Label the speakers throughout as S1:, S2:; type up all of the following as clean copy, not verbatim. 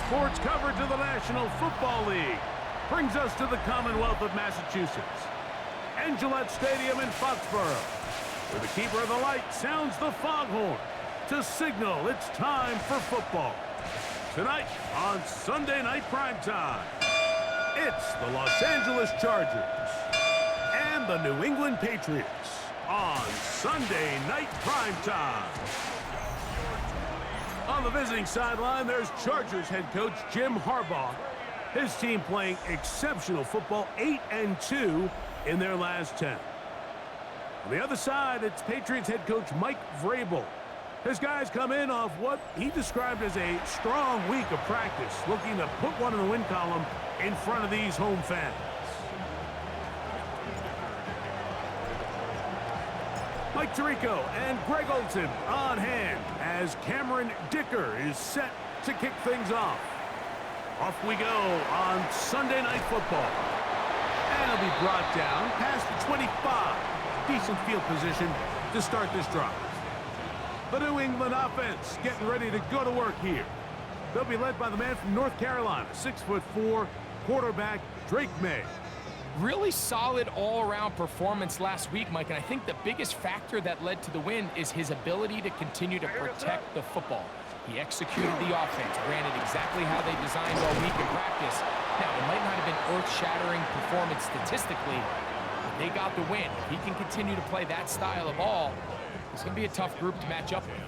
S1: sports coverage of the National Football League brings us to the Commonwealth of Massachusetts and Gillette Stadium in Foxborough, where the keeper of the light sounds the foghorn to signal it's time for football. Tonight on Sunday Night Primetime, it's the Los Angeles Chargers and the New England Patriots on Sunday Night Primetime. On the visiting sideline, there's Chargers head coach Jim Harbaugh. His team playing exceptional football, 8-2 in their last 10. On the other side, it's Patriots head coach Mike Vrabel. His guys come in off what he described as a strong week of practice, looking to put one in the win column in front of these home fans. Mike Tirico and Greg Olson on hand as Cameron Dicker is set to kick things off. Off we go on Sunday Night Football. And it'll be brought down past the 25. Decent field position to start this drive. The New England offense getting ready to go to work here. They'll be led by the man from North Carolina, 6'4", quarterback Drake May.
S2: Really solid all-around performance last week, Mike, and I think the biggest factor that led to the win is his ability to continue to protect the football. He executed the offense, ran it exactly how they designed all week in practice. Now, it might not have been earth-shattering performance statistically, but they got the win. If he can continue to play that style of ball, it's going to be a tough group to match up with.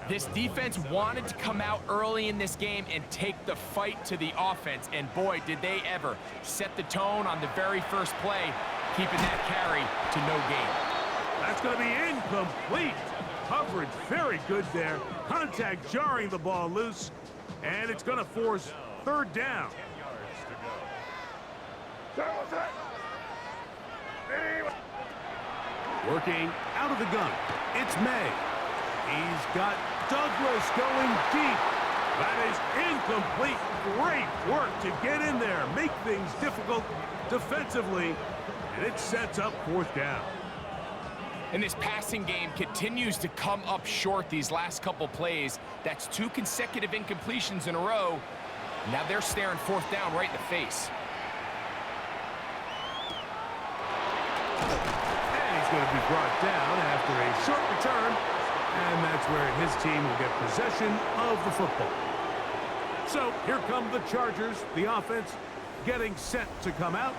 S2: This defense wanted to come out early in this game and take the fight to the offense, and boy, did they ever set the tone on the very first play, keeping that carry to no gain.
S1: That's going to be incomplete. Coverage very good there. Contact jarring the ball loose, and it's going to force third down. Working out of the gun, it's May. He's got Douglas going deep. That is incomplete. Great work to get in there, make things difficult defensively, and it sets up fourth down.
S2: And this passing game continues to come up short these last couple plays. That's 2 consecutive incompletions in a row. Now they're staring fourth down right in the face.
S1: And he's going to be brought down after a short return. And that's where his team will get possession of the football. So here come the Chargers, the offense getting set to come out,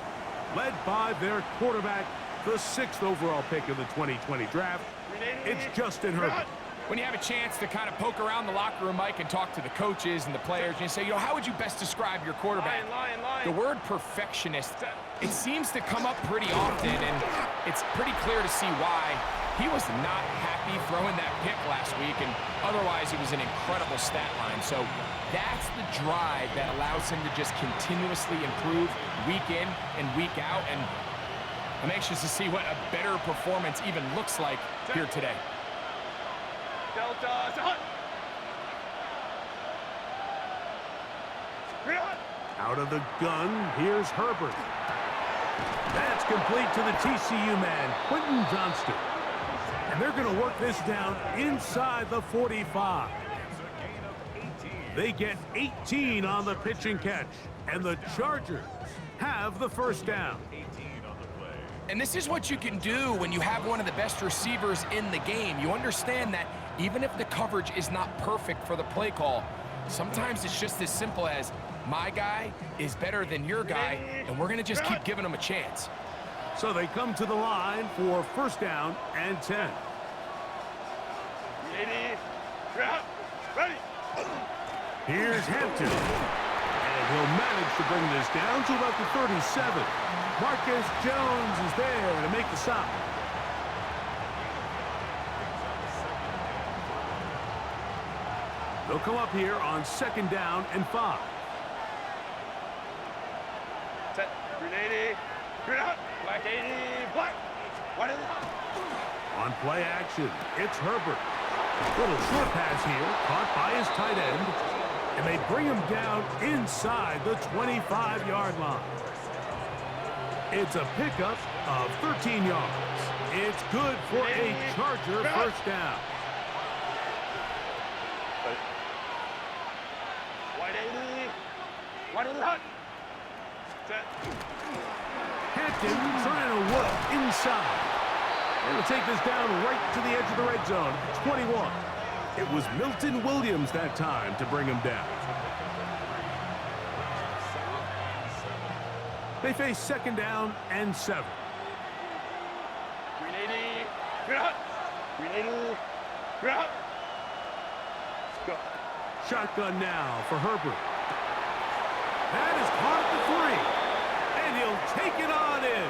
S1: led by their quarterback, the 6th overall pick of the 2020 draft. It's Justin Herbert.
S2: When you have a chance to kind of poke around the locker room, Mike, and talk to the coaches and the players, and you say, how would you best describe your quarterback? The word perfectionist, it seems to come up pretty often, and it's pretty clear to see why. He was not happy throwing that pick last week, and otherwise it was an incredible stat line. So that's the drive that allows him to just continuously improve week in and week out, and I'm anxious to see what a better performance even looks like here today.
S1: Out of the gun, here's Herbert. That's complete to the TCU man, Quentin Johnston. And they're going to work this down inside the 45. They get 18 on the pitch and catch, and the Chargers have the first down.
S2: And this is what you can do when you have one of the best receivers in the game. You understand that even if the coverage is not perfect for the play call, sometimes it's just as simple as, my guy is better than your guy, and we're going to just keep giving him a chance.
S1: So they come to the line for first down and 10. Here's Hampton. And he'll manage to bring this down to about the 37. Marcus Jones is there to make the stop. They'll come up here on 2nd down and 5.
S3: Set. 380. Black 80. Black. What is it?
S1: On play action, it's Herbert. Little short pass here, caught by his tight end. And they bring him down inside the 25-yard line. It's a pickup of 13 yards. It's good for a Charger first down.
S3: White 80. One in the hut. Set.
S1: Hampton trying to work inside. And will take this down right to the edge of the red zone. 21. It was Milton Williams that time to bring him down. They face second down and 7.
S3: 380. Good hut. 380. Good hut. Go.
S1: Shotgun now for Herbert. That is caught at the 3. And he'll take it on in.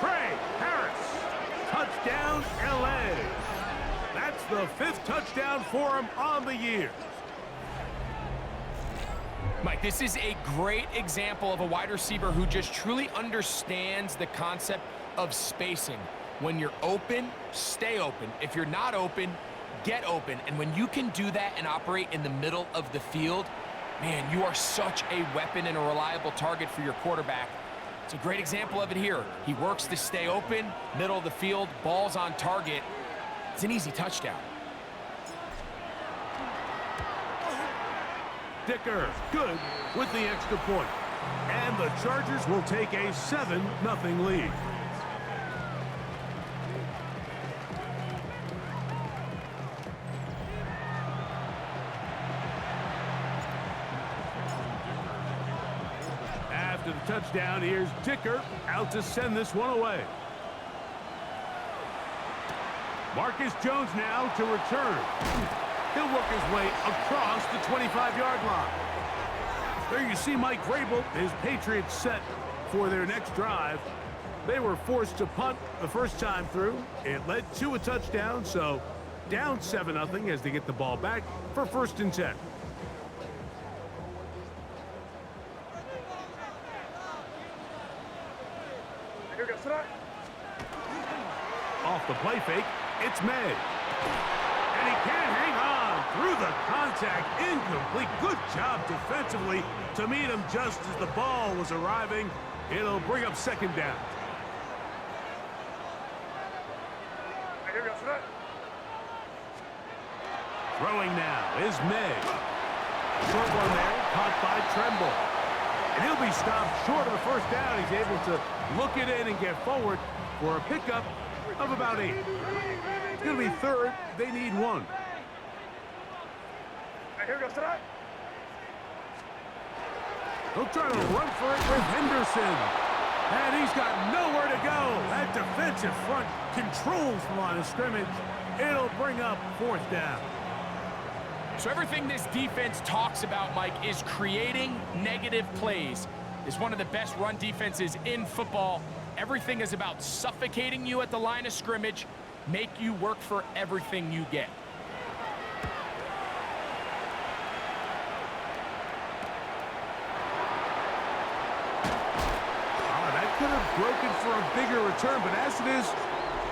S1: Trey Harris. Touchdown, L.A. That's the 5th touchdown for him on the year.
S2: Mike, this is a great example of a wide receiver who just truly understands the concept of spacing. When you're open, stay open. If you're not open, get open. And when you can do that and operate in the middle of the field, man, you are such a weapon and a reliable target for your quarterback. It's a great example of it here. He works to stay open, middle of the field, ball's on target. It's an easy touchdown.
S1: Dicker, good with the extra point. And the Chargers will take a 7-0 lead. After the touchdown, here's Dicker out to send this one away. Marcus Jones now to return. He'll work his way across the 25-yard line. There you see Mike Vrabel, his Patriots set for their next drive. They were forced to punt the first time through. It led to a touchdown, so down 7-0 as they get the ball back for 1st and 10. Off the play fake, it's May. And he can't hang on through the contact. Incomplete. Good job defensively to meet him just as the ball was arriving. It'll bring up 2nd down. Throwing now is May. Short one there, caught by Tremble. And he'll be stopped short of the 1st down. He's able to look it in and get forward for a pickup of about 8. It's going to be 3rd. They need 1. They'll try to run for it with Henderson. And he's got nowhere to go. That defensive front controls the line of scrimmage. It'll bring up 4th down.
S2: So everything this defense talks about, Mike, is creating negative plays. It's one of the best run defenses in football. Everything is about suffocating you at the line of scrimmage, make you work for everything you get.
S1: That could have broken for a bigger return, but as it is,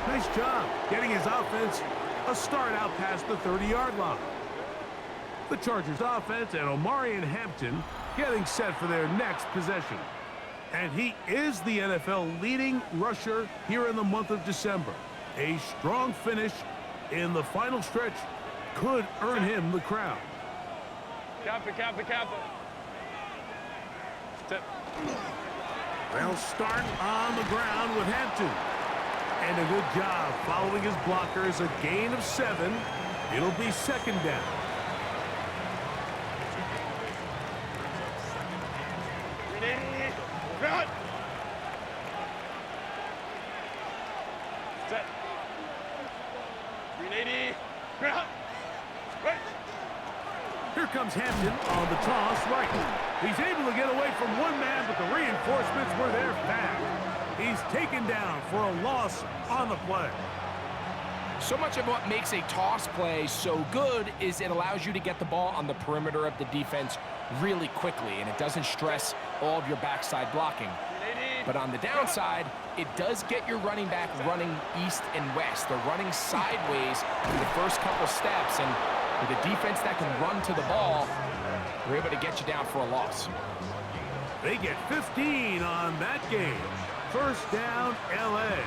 S1: nice job getting his offense a start out past the 30-yard line. The Chargers offense and Omarion Hampton getting set for their next possession. And he is the NFL leading rusher here in the month of December. A strong finish in the final stretch could earn him the crown.
S3: Kappa. Tip.
S1: They'll start on the ground with Hampton. And a good job following his blockers. A gain of 7. It'll be 2nd down.
S3: Run. Set. 380. Run. Right.
S1: Here comes Hampton on the toss right. He's able to get away from one man, but the reinforcements were there fast. He's taken down for a loss on the play.
S2: So much of what makes a toss play so good is it allows you to get the ball on the perimeter of the defense really quickly, and it doesn't stress all of your backside blocking. But on the downside, it does get your running back running east and west. They're running sideways in the first couple steps, and with a defense that can run to the ball, they're able to get you down for a loss.
S1: They get 15 on that game. 1st down, L.A.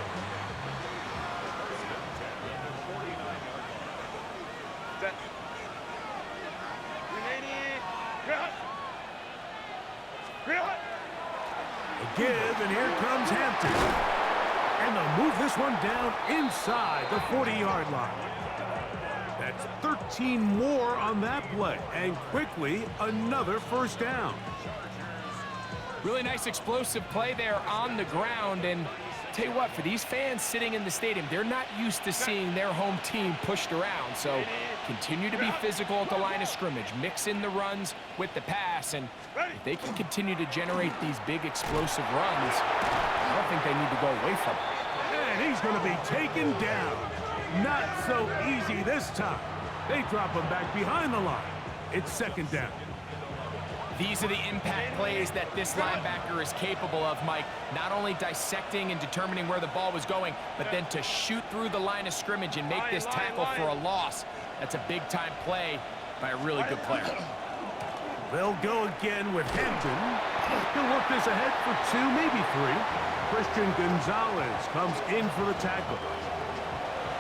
S1: give, and here comes Hampton. And they'll move this one down inside the 40-yard line. That's 13 more on that play, and quickly another first down.
S2: Really nice explosive play there on the ground, and tell you what, for these fans sitting in the stadium, they're not used to seeing their home team pushed around, so continue to be physical at the line of scrimmage, mix in the runs with the pass, and if they can continue to generate these big explosive runs, I don't think they need to go away from it.
S1: And he's going to be taken down. Not so easy this time. They drop him back behind the line. It's second down.
S2: These are the impact plays that this linebacker is capable of, Mike. Not only dissecting and determining where the ball was going, but then to shoot through the line of scrimmage and make this tackle for a loss. That's a big-time play by a really good player.
S1: They'll go again with Hampton. He'll work this ahead for 2, maybe 3. Christian Gonzalez comes in for the tackle.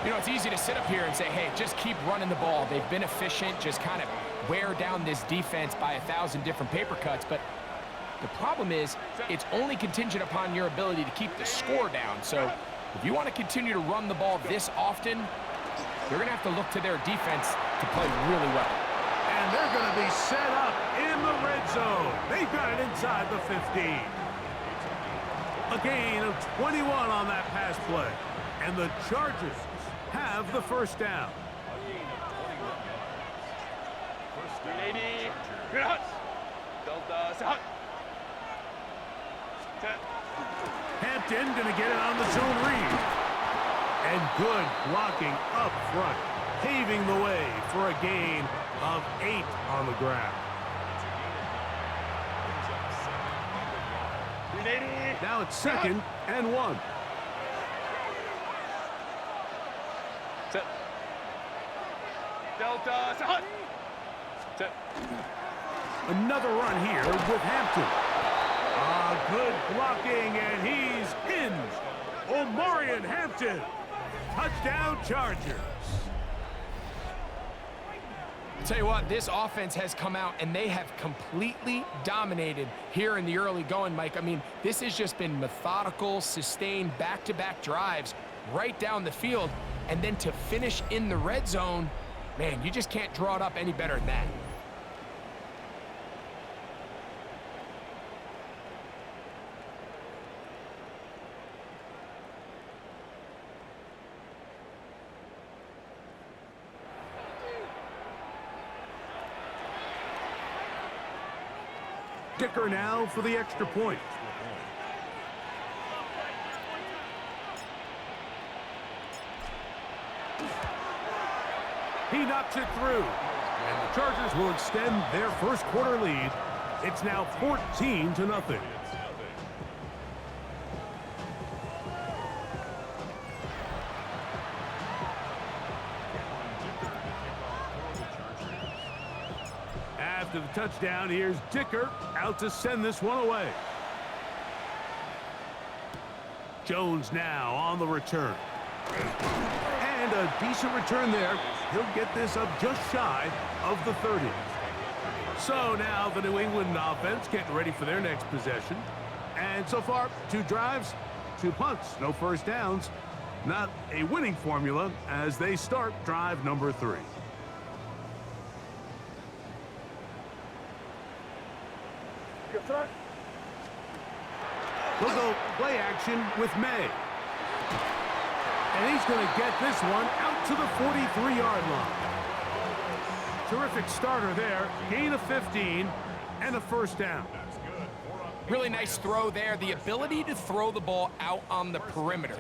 S2: You know, it's easy to sit up here and say, hey, just keep running the ball. They've been efficient, just kind of wear down this defense by 1,000 different paper cuts. But the problem is, it's only contingent upon your ability to keep the score down. So if you want to continue to run the ball this often, you're going to have to look to their defense to play really well.
S1: And they're going to be set up in the red zone. They've got it inside the 15. A gain of 21 on that pass play. And the Chargers have the first down. Hampton going to get it on the zone read. And good blocking up front, paving the way for a gain of 8 on the ground. Now it's second and 1. Another run here with Hampton. Good blocking, and he's in. Omarion Hampton. Touchdown, Chargers.
S2: I'll tell you what, this offense has come out, and they have completely dominated here in the early going, Mike. I mean, this has just been methodical, sustained, back-to-back drives right down the field, and then to finish in the red zone, man, you just can't draw it up any better than that.
S1: Dicker now for the extra point. He knocks it through. And the Chargers will extend their first quarter lead. It's now 14-0. After the touchdown, here's Dicker out to send this one away. Jones now on the return. And a decent return there. He'll get this up just shy of the 30. So now the New England offense getting ready for their next possession. And so far, 2 drives, 2 punts, no first downs. Not a winning formula as they start drive number 3. We'll go play action with May. And he's going to get this one out to the 43-yard line. Terrific starter there. Gain of 15 and a first down.
S2: Really nice throw there. The ability to throw the ball out on the perimeter.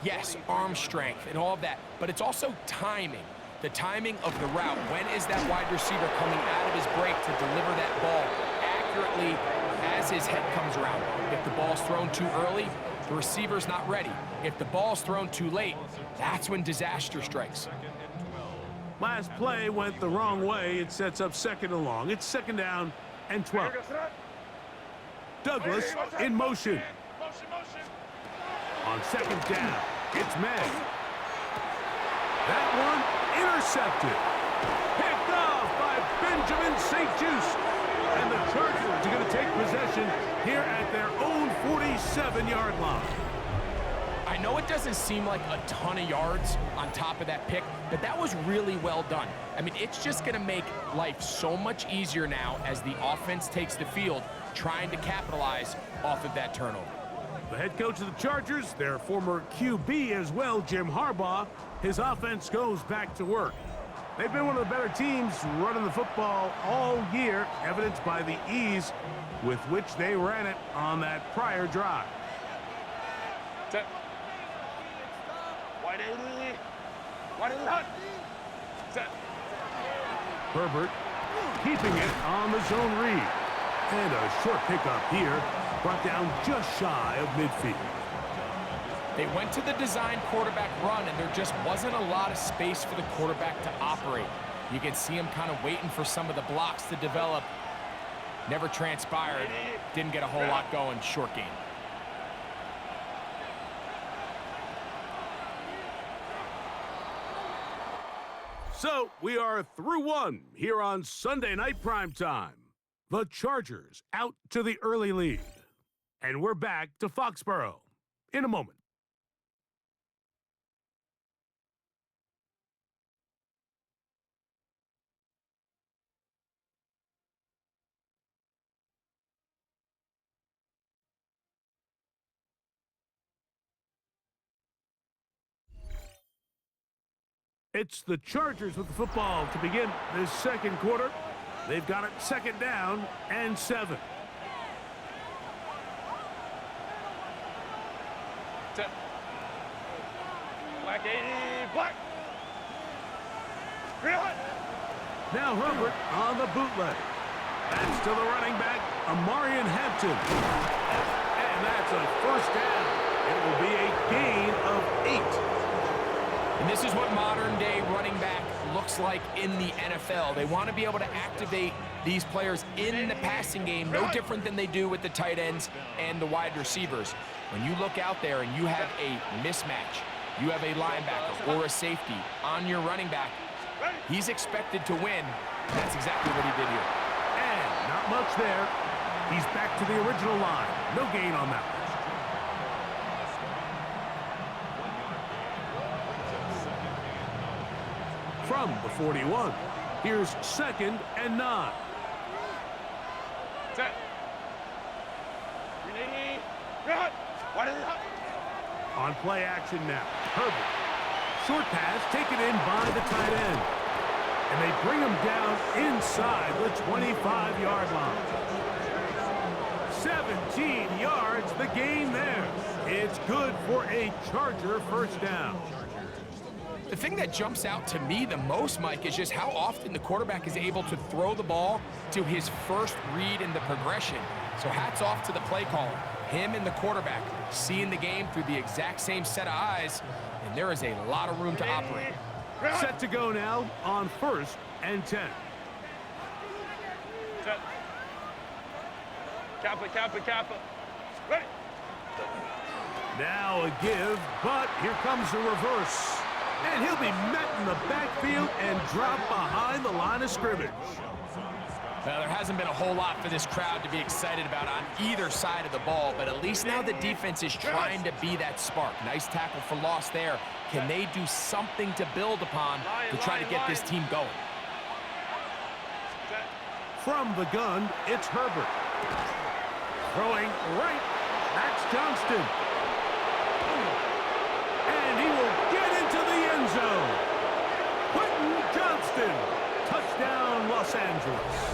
S2: Yes, arm strength and all of that, but it's also timing. The timing of the route. When is that wide receiver coming out of his break to deliver that ball accurately as his head comes around? If the ball's thrown too early, the receiver's not ready. If the ball's thrown too late, that's when disaster strikes.
S1: Last play went the wrong way. It sets up second and long. It's second down and 12. Douglas in motion. On second down, it's May. That one intercepted. Picked off by Benjamin St. Just. And the Chargers are going to take possession here at their own 47-yard line.
S2: I know it doesn't seem like a ton of yards on top of that pick, but that was really well done. I mean, it's just going to make life so much easier now as the offense takes the field, trying to capitalize off of that turnover.
S1: The head coach of the Chargers, their former QB as well, Jim Harbaugh, his offense goes back to work. They've been one of the better teams running the football all year, evidenced by the ease with which they ran it on that prior drive.
S3: Set. Wide eighty. Wide 80 hot. Set.
S1: Herbert keeping it on the zone read. And a short pickup here, brought down just shy of midfield.
S2: They went to the design quarterback run, and there just wasn't a lot of space for the quarterback to operate. You can see him kind of waiting for some of the blocks to develop. Never transpired. Didn't get a whole lot going. Short game.
S1: So we are through one here on Sunday Night Primetime. The Chargers out to the early lead. And we're back to Foxborough in a moment. It's the Chargers with the football to begin this second quarter. They've got it second down and 7.
S3: Set. Black 80. Black. Green hot.
S1: Now Herbert on the bootleg. That's to the running back, Amarian Hampton. And that's a first down. It will be a gain of 8.
S2: And this is what modern-day running back looks like in the NFL. They want to be able to activate these players in the passing game, no different than they do with the tight ends and the wide receivers. When you look out there and you have a mismatch, you have a linebacker or a safety on your running back, he's expected to win. That's exactly what he did here.
S1: And not much there. He's back to the original line. No gain on that one. From the 41, here's second and 9.
S3: Set. Green 80. Green hot. Wide 80 hot.
S1: On play action now, Herbert. Short pass taken in by the tight end. And they bring him down inside the 25-yard line. 17 yards, the gain there. It's good for a Charger first down.
S2: The thing that jumps out to me the most, Mike, is just how often the quarterback is able to throw the ball to his first read in the progression. So hats off to the play caller. Him and the quarterback seeing the game through the exact same set of eyes, and there is a lot of room to operate.
S1: Set to go now on first and 10.
S3: Set. Kappa, Kappa, Kappa. Ready.
S1: Now a give, but here comes the reverse. And he'll be met in the backfield and dropped behind the line of scrimmage.
S2: Well, there hasn't been a whole lot for this crowd to be excited about on either side of the ball, but at least now the defense is trying to be that spark. Nice tackle for loss there. Can they do something to build upon to try to get this team going?
S1: From the gun, it's Herbert. Throwing right, that's Johnston. And he will get into the end zone. Quentin Johnston, touchdown Los Angeles.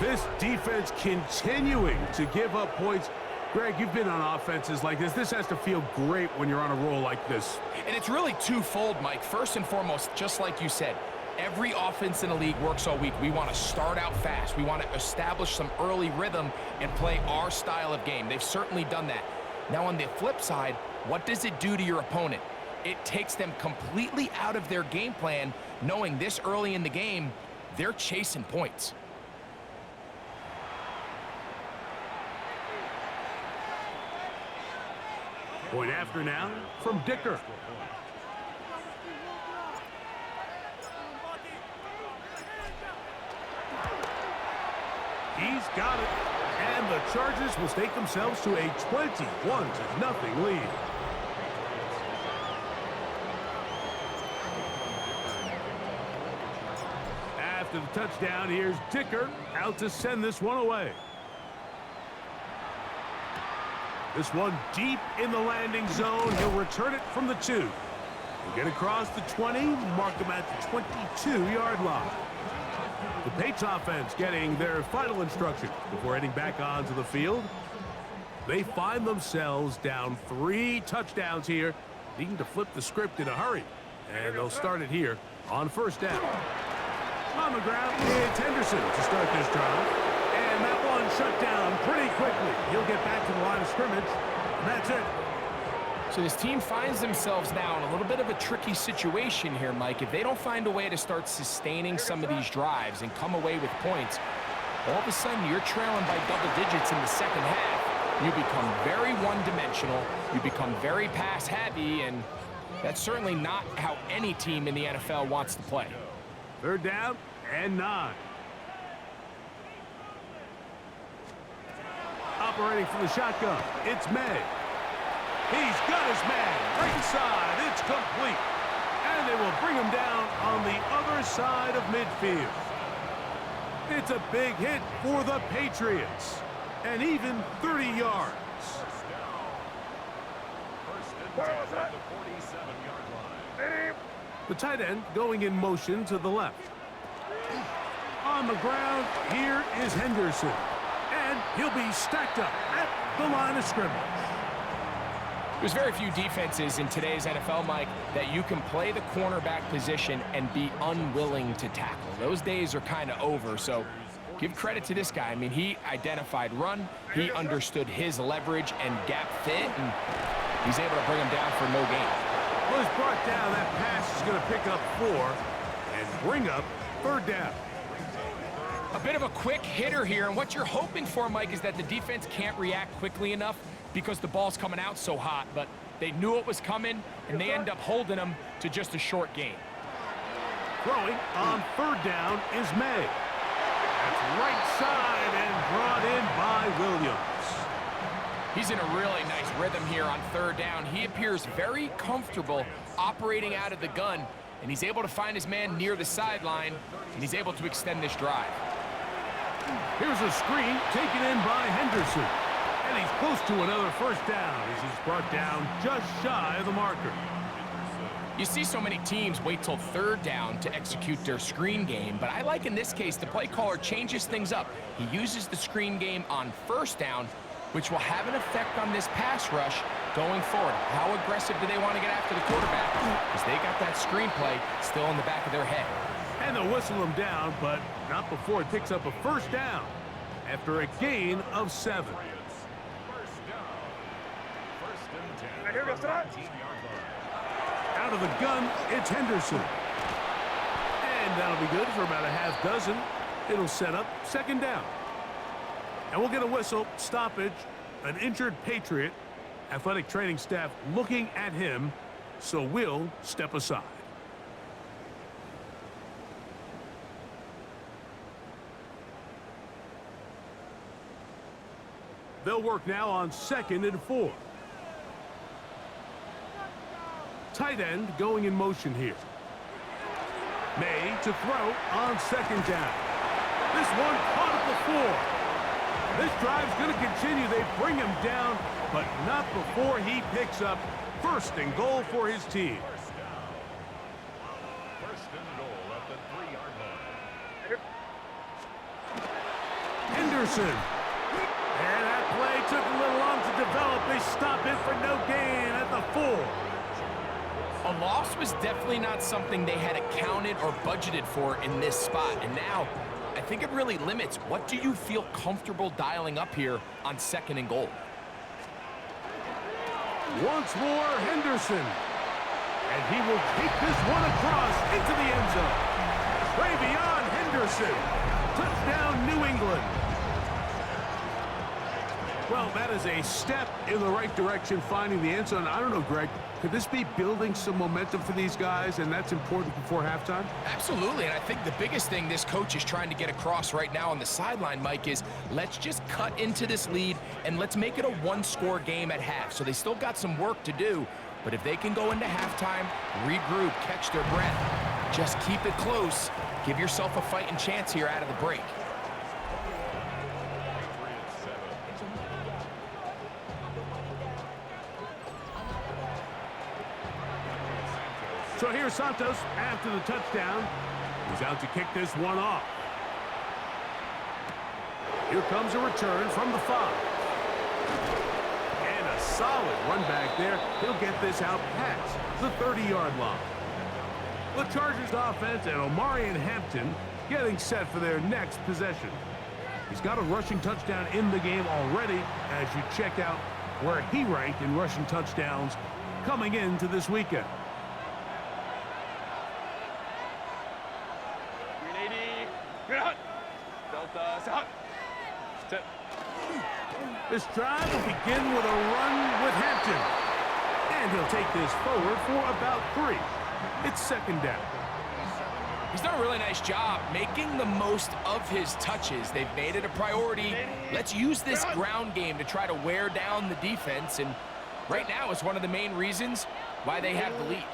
S1: This defense continuing to give up points. Greg, you've been on offenses like this. This has to feel great when you're on a roll like this.
S2: And it's really twofold, Mike. First and foremost, just like you said, every offense in the league works all week. We want to start out fast. We want to establish some early rhythm and play our style of game. They've certainly done that. Now, on the flip side, what does it do to your opponent? It takes them completely out of their game plan, knowing this early in the game, they're chasing points.
S1: Point after now from Dicker. He's got it. And the Chargers will stake themselves to a 21-0 lead. After the touchdown, here's Dicker out to send this one away. This one deep in the landing zone. He'll return it from the 2. He'll get across the 20, mark him at the 22-yard line. The Patriots offense getting their final instructions before heading back onto the field. They find themselves down 3 touchdowns here, needing to flip the script in a hurry. And they'll start it here on first down. On the ground, it's Henderson to start this drive. And that one shut down pretty quickly. He'll get back to the line of scrimmage, and that's it.
S2: So this team finds themselves now in a little bit of a tricky situation here, Mike. If they don't find a way to start sustaining some of these drives and come away with points, all of a sudden you're trailing by double digits in the second half. You become very one-dimensional. You become very pass-heavy, and that's certainly not how any team in the NFL wants to play.
S1: Third down and 9. Operating from the shotgun, it's May. He's got his man right side. It's complete. And they will bring him down on the other side of midfield. It's a big hit for the Patriots. And even 30 yards. The tight end going in motion to the left. On the ground, here is Henderson. And he'll be stacked up at the line of scrimmage.
S2: There's very few defenses in today's NFL, Mike, that you can play the cornerback position and be unwilling to tackle. Those days are kind of over, so give credit to this guy. I mean, he identified run, he understood his leverage and gap fit, and he's able to bring him down for no gain.
S1: Well, he's brought down. That pass is going to pick up 4 and bring up third down.
S2: A bit of a quick hitter here, and what you're hoping for, Mike, is that the defense can't react quickly enough because the ball's coming out so hot, but they knew it was coming, and they end up holding them to just a short gain.
S1: Throwing on third down is May. That's right side and brought in by Williams.
S2: He's in a really nice rhythm here on third down. He appears very comfortable operating out of the gun, and he's able to find his man near the sideline, and he's able to extend this drive.
S1: Here's a screen taken in by Henderson. And he's close to another first down as he's brought down just shy of the marker.
S2: You see so many teams wait till third down to execute their screen game, but I like in this case the play caller changes things up. He uses the screen game on first down, which will have an effect on this pass rush going forward. How aggressive do they want to get after the quarterback? Because they got that screen play still in the back of their head.
S1: And they'll whistle him down, but not before it picks up a first down after a gain of 7. Out of the gun, it's Henderson. And that'll be good for about a half dozen. It'll set up second down. And we'll get a whistle, stoppage, an injured Patriot. Athletic training staff looking at him, so we'll step aside. They'll work now on 2nd and 4. Tight end going in motion here. May to throw on 2nd down. This one caught at the 4. This drive's going to continue. They bring him down, but not before he picks up first and goal for his team.
S3: First and goal at the 3-yard line.
S1: Henderson. And that play took a little long to develop. They stop it for no gain at the 4.
S2: A loss was definitely not something they had accounted or budgeted for in this spot. And now, I think it really limits what do you feel comfortable dialing up here on 2nd and goal.
S1: Once more, Henderson. And he will take this one across into the end zone. Way beyond Henderson. Touchdown, New England. Well, that is a step in the right direction, finding the end zone. I don't know, Greg, could this be building some momentum for these guys, and that's important before halftime?
S2: Absolutely, and I think the biggest thing this coach is trying to get across right now on the sideline, Mike, is let's just cut into this lead, and let's make it a one-score game at half. So they still got some work to do, but if they can go into halftime, regroup, catch their breath, just keep it close, give yourself a fighting chance here out of the break.
S1: So here's Santos after the touchdown. He's out to kick this one off. Here comes a return from the 5. And a solid run back there. He'll get this out past the 30-yard line. The Chargers offense and Omarion Hampton getting set for their next possession. He's got a rushing touchdown in the game already as you check out where he ranked in rushing touchdowns coming into this weekend. This drive will begin with a run with Hampton. And he'll take this forward for about 3. It's second down.
S2: He's done a really nice job making the most of his touches. They've made it a priority. Let's use this ground game to try to wear down the defense. And right now is one of the main reasons why they have the lead.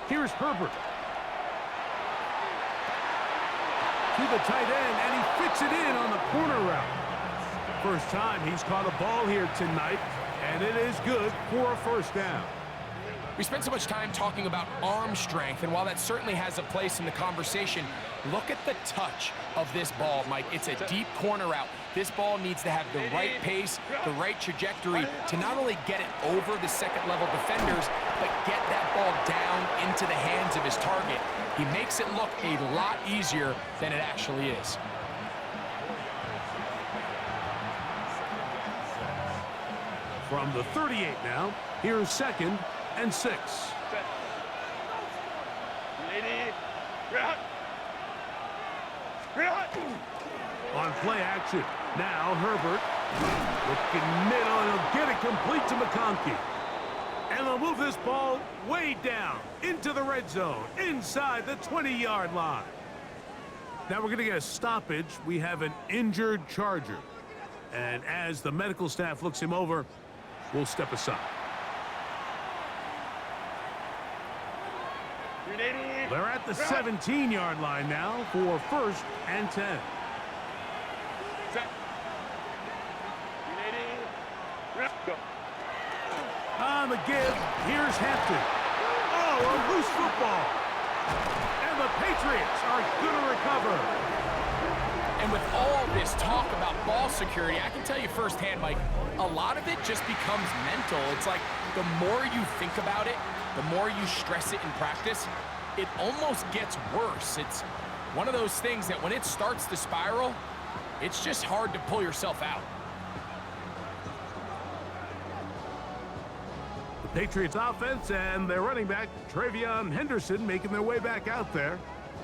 S1: Here's Herbert. To the tight end, and he fits it in on the corner route. First time he's caught a ball here tonight, and it is good for a first down.
S2: We spent so much time talking about arm strength, and while that certainly has a place in the conversation, look at the touch of this ball, Mike. It's a deep corner route. This ball needs to have the right pace, the right trajectory to not only get it over the second-level defenders, but get that ball down into the hands of his target. He makes it look a lot easier than it actually is.
S1: From the 38 now, here's 2nd and 6. On play action, now Herbert looking middle, and he'll get it complete to McConkey. And they'll move this ball way down into the red zone, inside the 20-yard line. Now we're going to get a stoppage. We have an injured Charger. And as the medical staff looks him over, we'll step aside. They're at the 17-yard line now for 1st and 10. On the give, here's Hampton. Oh, a loose football. And the Patriots are going to recover.
S2: And with all this talk about ball security, I can tell you firsthand, Mike, a lot of it just becomes mental. It's like the more you think about it, the more you stress it in practice, it almost gets worse. It's one of those things that when it starts to spiral, it's just hard to pull yourself out.
S1: The Patriots offense and their running back, Travion Henderson, making their way back out there.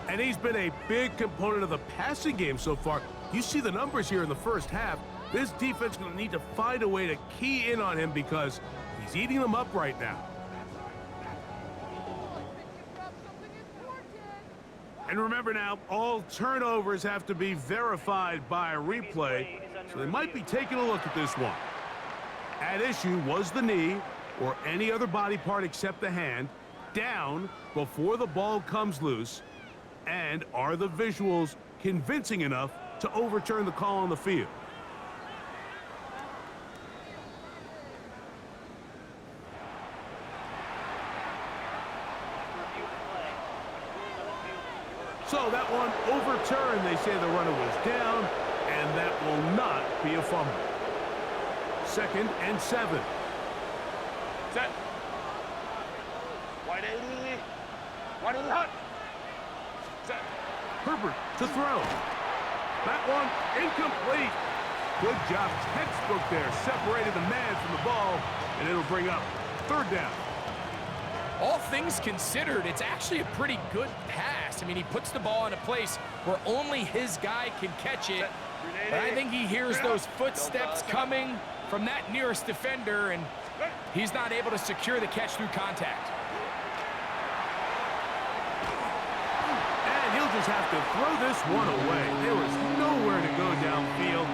S1: And he's been a big component of the passing game so far. You see the numbers here in the first half. This defense is going to need to find a way to key in on him because he's eating them up right now. And remember now, all turnovers have to be verified by a replay, so they might be taking a look at this one. At issue was the knee, or any other body part except the hand, down before the ball comes loose, and are the visuals convincing enough to overturn the call on the field? So that one overturned. They say the runner was down, and that will not be a fumble. 2nd and 7.
S3: Set. Wide 80. Wide hot. Set.
S1: Herbert to throw. That one incomplete. Good job. Textbook there. Separated the man from the ball, and it'll bring up 3rd down.
S2: All things considered, it's actually a pretty good pass. I mean, he puts the ball in a place where only his guy can catch it, But I think he hears those footsteps coming from that nearest defender, and he's not able to secure the catch through contact.
S1: And he'll just have to throw this one away. There was nowhere to go downfield.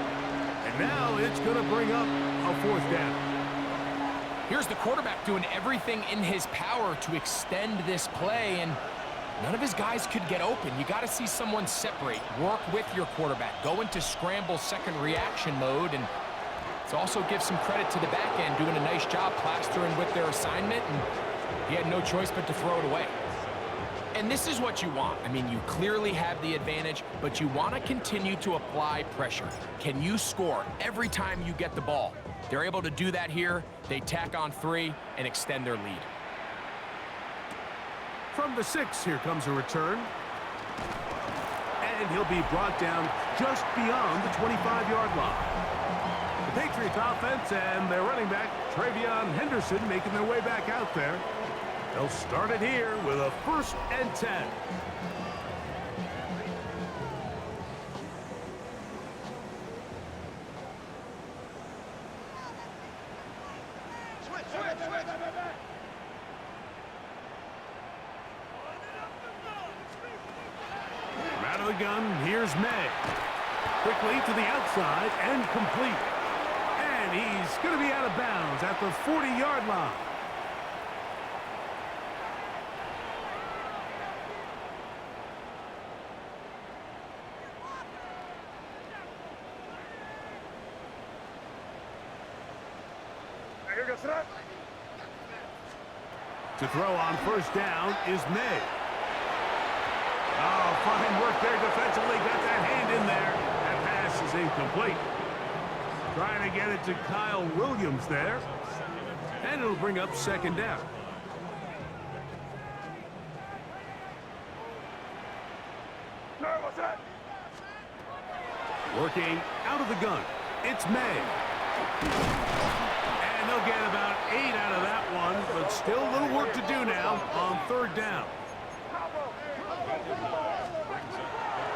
S1: And now it's going to bring up a 4th down.
S2: Here's the quarterback doing everything in his power to extend this play, and none of his guys could get open. You got to see someone separate, work with your quarterback, go into scramble second reaction mode, and to also give some credit to the back end, doing a nice job plastering with their assignment, and he had no choice but to throw it away. And this is what you want. I mean, you clearly have the advantage, but you want to continue to apply pressure. Can you score every time you get the ball? They're able to do that here. They tack on 3 and extend their lead.
S1: From the 6, here comes a return. And he'll be brought down just beyond the 25-yard line. The Patriots offense and their running back, Travion Henderson, making their way back out there. They'll start it here with a 1st and 10. Out of the gun, here's May. Quickly to the outside and complete. And he's going to be out of bounds at the 40-yard line. To throw on 1st down is May. Oh, fine work there defensively. Got that hand in there. That pass is incomplete. Trying to get it to Kyle Williams there. And it'll bring up 2nd down. Working out of the gun. It's May. And they'll get about 8 out of that one, but still a little work to do now on 3rd down.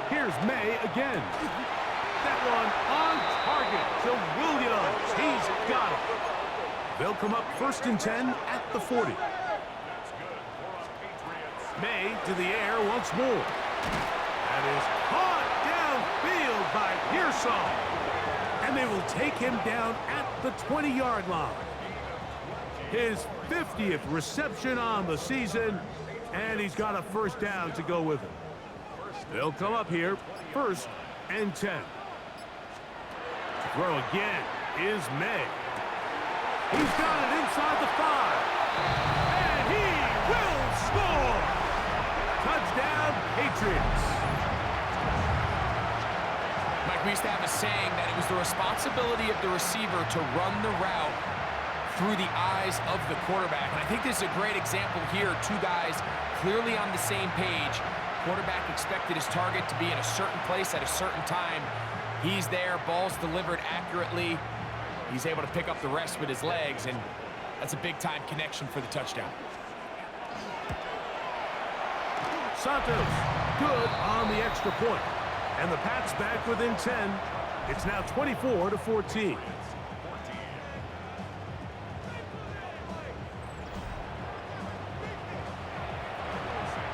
S1: Here's May again. That one on target to Williams. He's got it. They'll come up 1st and 10 at the 40. May to the air once more. That is caught downfield by Pearsall. And they will take him down at the 20-yard line. His 50th reception on the season, and he's got a 1st down to go with it. They'll come up here 1st and 10. To throw again is May. He's got it inside the 5. And he will score! Touchdown, Patriots.
S2: Mike, we used to have a saying that it was the responsibility of the receiver to run the route through the eyes of the quarterback. And I think this is a great example here. 2 guys clearly on the same page. Quarterback expected his target to be in a certain place at a certain time. He's there, ball's delivered accurately. He's able to pick up the rest with his legs, and that's a big-time connection for the touchdown.
S1: Santos, good on the extra point. And the Pats back within 10. It's now 24-14.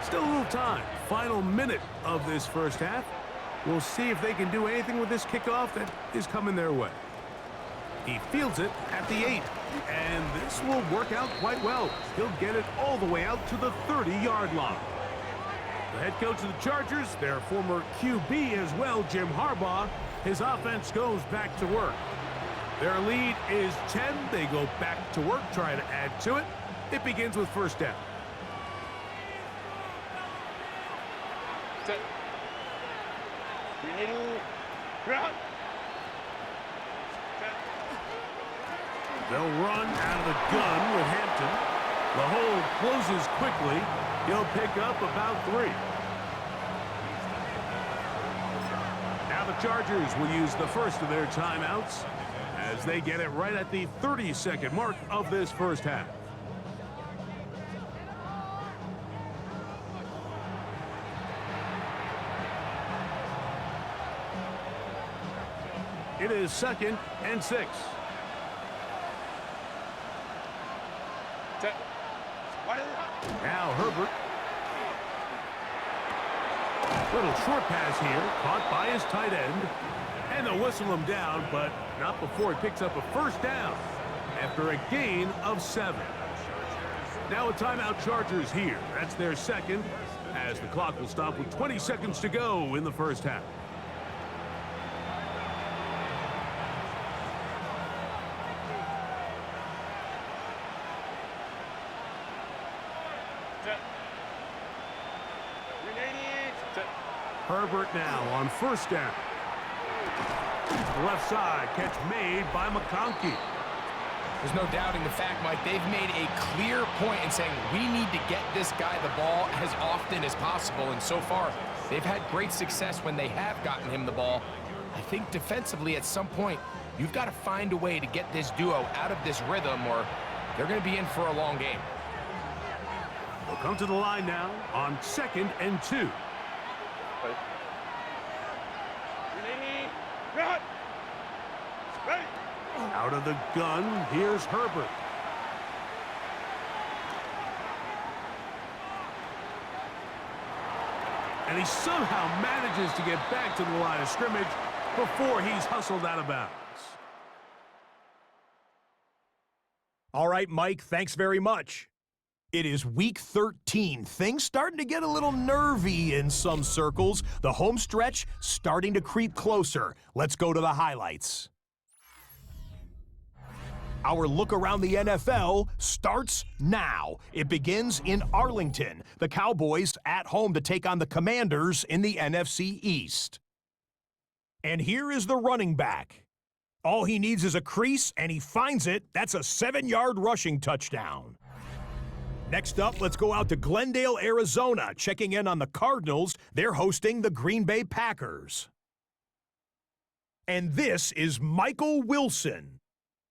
S1: Still a little time. Final minute of this 1st half. We'll see if they can do anything with this kickoff that is coming their way. He fields it at the 8. And this will work out quite well. He'll get it all the way out to the 30-yard line. The head coach of the Chargers, their former QB as well, Jim Harbaugh, his offense goes back to work. Their lead is 10. They go back to work, try to add to it. It begins with 1st down. They'll run out of the gun with Hampton. The hole closes quickly. He'll pick up about 3. Now the Chargers will use the first of their timeouts as they get it right at the 30-second mark of this 1st half. It is 2nd and 6. Now Herbert. Little short pass here, caught by his tight end. And they'll whistle him down, but not before he picks up a first down after a gain of 7. Now a timeout Chargers here. That's their second, as the clock will stop with 20 seconds to go in the first half. Herbert now on first down. Left side, catch made by McConkey.
S2: There's no doubting the fact, Mike, they've made a clear point in saying we need to get this guy the ball as often as possible, and so far they've had great success when they have gotten him the ball. I think defensively at some point you've got to find a way to get this duo out of this rhythm or they're going to be in for a long game.
S1: They'll come to the line now on 2nd and 2. Out of the gun, here's Herbert. And he somehow manages to get back to the line of scrimmage before he's hustled out of bounds.
S4: All right, Mike, thanks very much. It is week 13. Things starting to get a little nervy in some circles. The home stretch starting to creep closer. Let's go to the highlights. Our look around the NFL starts now. It begins in Arlington. The Cowboys at home to take on the Commanders in the NFC East. And here is the running back. All he needs is a crease, and he finds it. That's a 7-yard rushing touchdown. Next up, let's go out to Glendale, Arizona, checking in on the Cardinals. They're hosting the Green Bay Packers. And this is Michael Wilson.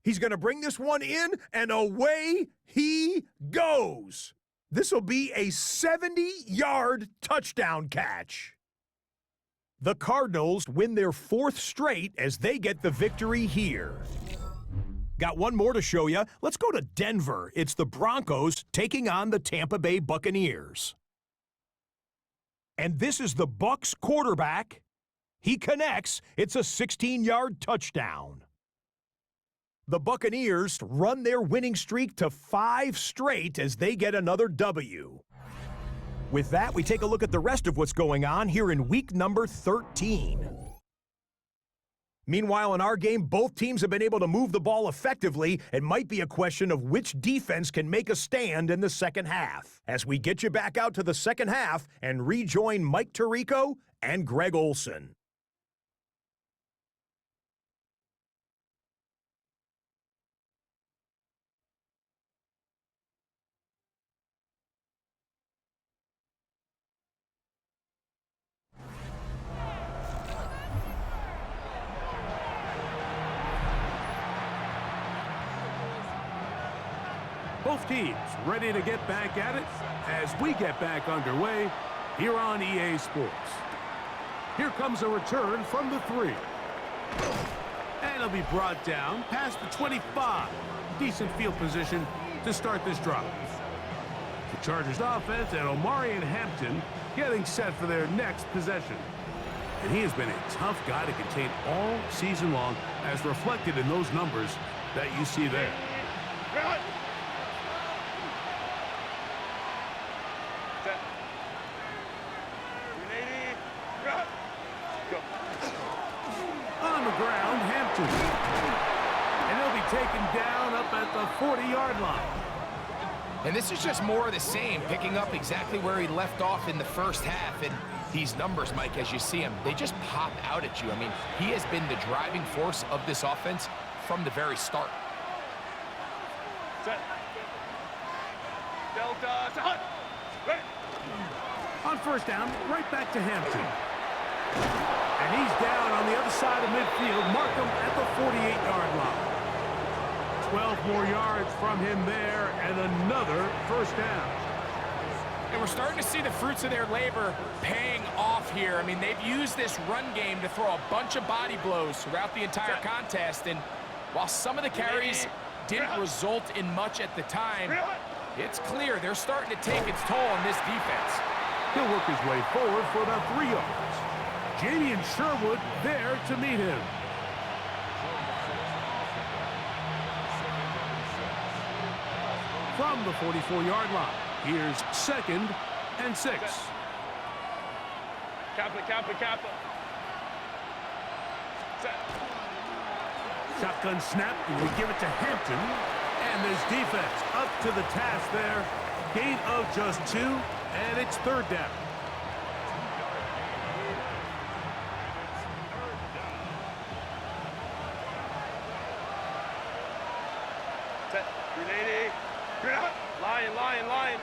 S4: He's going to bring this one in, and away he goes. This will be a 70-yard touchdown catch. The Cardinals win their 4th straight as they get the victory here. Got one more to show you. Let's go to Denver. It's the Broncos taking on the Tampa Bay Buccaneers. And this is the Bucs quarterback. He connects. It's a 16-yard touchdown. The Buccaneers run their winning streak to 5 straight as they get another W. With that, we take a look at the rest of what's going on here in week number 13. Meanwhile, in our game, both teams have been able to move the ball effectively. It might be a question of which defense can make a stand in the second half. As we get you back out to the second half and rejoin Mike Tirico and Greg Olson.
S1: Both teams ready to get back at it as we get back underway here on EA Sports. Here comes a return from the 3. And it'll be brought down past the 25. Decent field position to start this drive. The Chargers offense and Omarion Hampton getting set for their next possession. And he has been a tough guy to contain all season long, as reflected in those numbers that you see there. On the ground, Hampton. And he'll be taken down up at the 40-yard line.
S2: And this is just more of the same, picking up exactly where he left off in the first half. And these numbers, Mike, as you see them, they just pop out at you. I mean, he has been the driving force of this offense from the very start.
S3: Set. Delta to Hunt. Right.
S1: On first down, right back to Hampton. And he's down on the other side of midfield. Mark him at the 48-yard line. 12 more yards from him there, and another first down.
S2: And we're starting to see the fruits of their labor paying off tough here. I mean, they've used this run game to throw a bunch of body blows throughout the entire contest, and while some of the carries didn't result in much at the time, it's clear they're starting to take its toll on this defense.
S1: He'll work his way forward for about 3 yards. Jamie and Sherwood there to meet him. From the 44-yard line, here's 2nd and 6.
S3: Kappa.
S1: Shotgun snap, and we give it to Hampton. And this defense up to the task there. Gain of just 2, and it's 3rd down.
S3: Set. 380. Lion.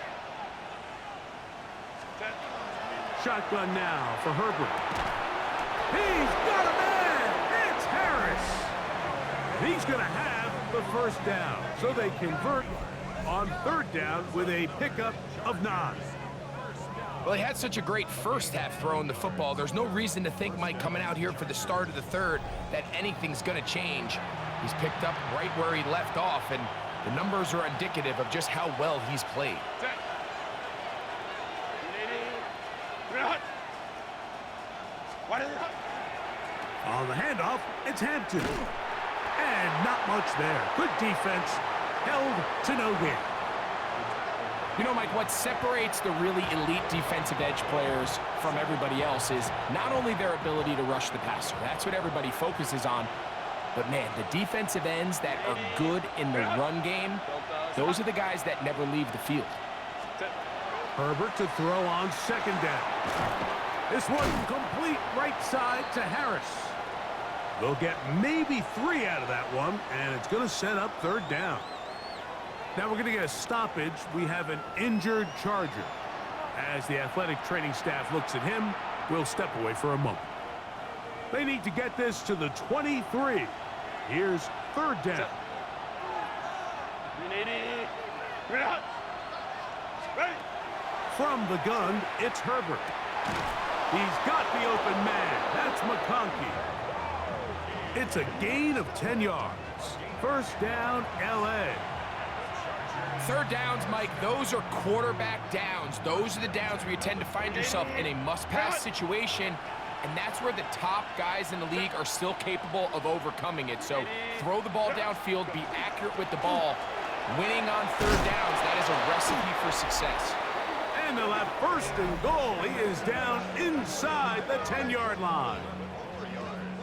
S3: Set.
S1: Shotgun now for Herbert. He's got a man! It's Harris! He's going to have the 1st down. So they convert on 3rd down with a pickup of 9.
S2: Well, he had such a great first half throwing the football. There's no reason to think, Mike, coming out here for the start of the 3rd, that anything's going to change. He's picked up right where he left off, and the numbers are indicative of just how well he's played.
S3: Set. 380.
S1: On the handoff, it's Hampton. And not much there. Good defense. Held to no gain.
S2: You know, Mike, what separates the really elite defensive edge players from everybody else is not only their ability to rush the passer. That's what everybody focuses on. But, man, the defensive ends that are good in the run game, those are the guys that never leave the field.
S1: Herbert to throw on 2nd down. This one complete right side to Harris. They'll get maybe 3 out of that one, and it's going to set up 3rd down. Now we're going to get a stoppage. We have an injured Charger. As the athletic training staff looks at him, we'll step away for a moment. They need to get this to the 23. Here's 3rd down.
S3: 380. Ready.
S1: From the gun, it's Herbert. He's got the open man. That's McConkey. It's a gain of 10 yards. 1st down, L.A.
S2: 3rd downs, Mike, those are quarterback downs. Those are the downs where you tend to find yourself in a must-pass situation, and that's where the top guys in the league are still capable of overcoming it. So throw the ball downfield, be accurate with the ball. Winning on 3rd downs, that is a recipe for success.
S1: And they'll have 1st and goal. He is down inside the 10-yard line.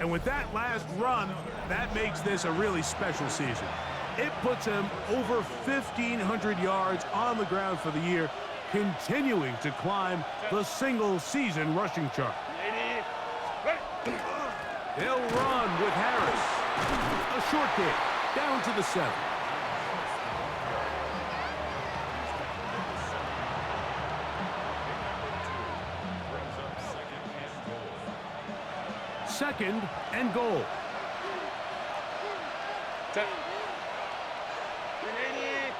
S1: And with that last run, that makes this a really special season. It puts him over 1,500 yards on the ground for the year, continuing to climb the single-season rushing chart. They'll run with Harris. A short kick, down to the 7. Second and goal.
S3: Set. 380.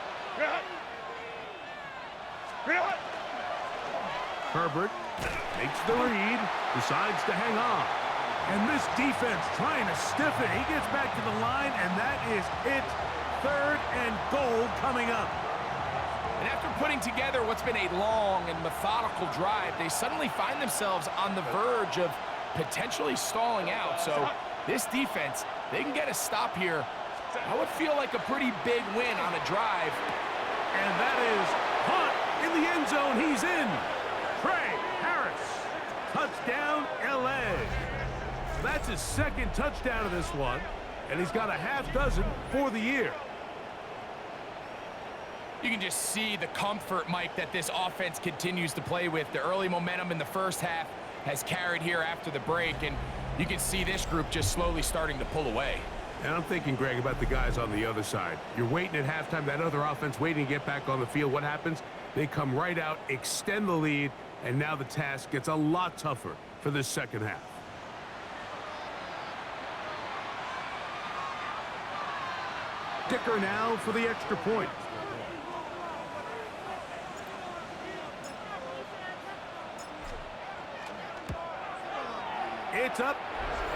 S1: Herbert makes the read, decides to hang on. And this defense trying to stiff it. He gets back to the line, and that is it. 3rd and goal coming up.
S2: And after putting together what's been a long and methodical drive, they suddenly find themselves on the verge of potentially stalling out. So this defense, they can get a stop here. I would feel like a pretty big win on a drive.
S1: And that is Hunt in the end zone. He's in. Trey Harris. Touchdown, L.A. That's his 2nd touchdown of this one. And he's got a half dozen for the year.
S2: You can just see the comfort, Mike, that this offense continues to play with. The early momentum in the first half has carried here after the break, and you can see this group just slowly starting to pull away.
S1: And I'm thinking, Greg, about the guys on the other side. You're waiting at halftime, that other offense waiting to get back on the field. What happens? They come right out, extend the lead, and now the task gets a lot tougher for this 2nd half. Dicker now for the extra point. It's up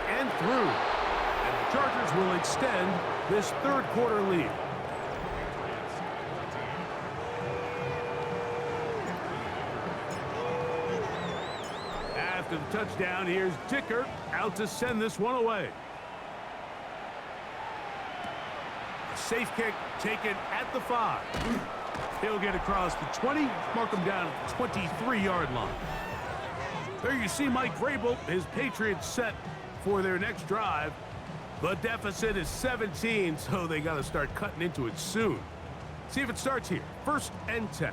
S1: and through. And the Chargers will extend this third quarter lead. After the touchdown, here's Dicker out to send this one away. A safe kick taken at the 5. He'll get across the 20, mark him down at the 23-yard line. There you see Mike Vrabel, his Patriots set for their next drive. The deficit is 17, so they got to start cutting into it soon. See if it starts here. 1st and 10.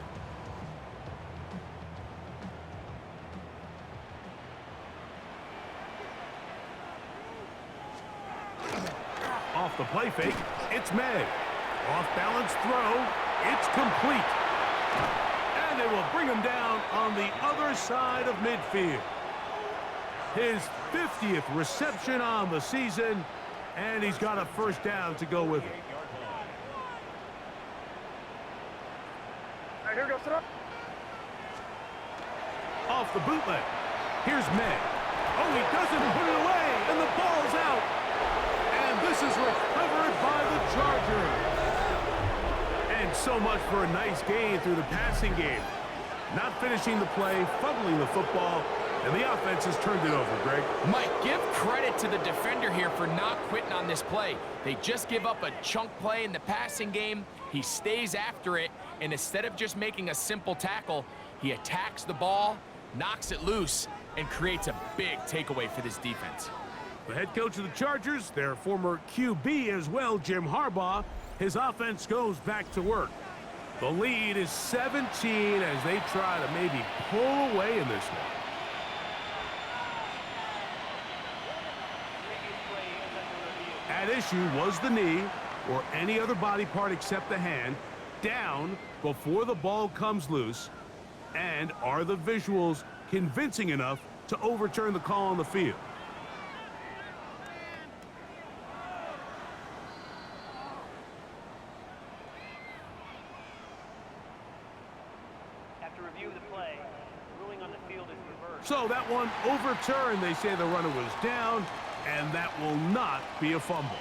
S1: Off the play fake, it's May. Off-balance throw, it's complete. And they will bring him down on the other side of midfield. His 50th reception on the season, and he's got a first down to go with it.
S3: Right, here goes throw.
S1: Off the bootleg, here's May. Oh, he doesn't put it away, and the ball's out. And this is recovered by the Chargers. And so much for a nice gain through the passing game. Not finishing the play, fumbling the football, and the offense has turned it over, Greg.
S2: Mike, give credit to the defender here for not quitting on this play. They just give up a chunk play in the passing game. He stays after it, and instead of just making a simple tackle, he attacks the ball, knocks it loose, and creates a big takeaway for this defense.
S1: The head coach of the Chargers, their former QB as well, Jim Harbaugh, his offense goes back to work. The lead is 17 as they try to maybe pull away in this one. At issue was the knee or any other body part except the hand down before the ball comes loose. And are the visuals convincing enough to overturn the call on the field?
S5: After review of the play, ruling on the field is reversed.
S1: So that one overturned. They say the runner was down, and that will not be a fumble.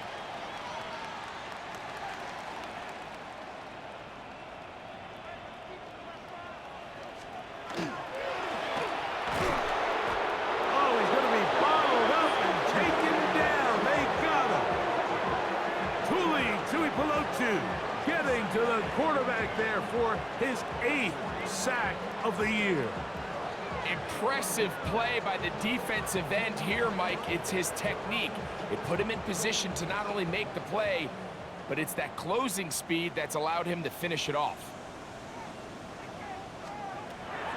S1: Oh, he's going to be bottled up and taken down. They got him. Tui Pelotu getting to the quarterback there for his 8th sack of the year.
S2: Impressive play by the defensive end here, Mike. It's his technique. It put him in position to not only make the play, but it's that closing speed that's allowed him to finish it off.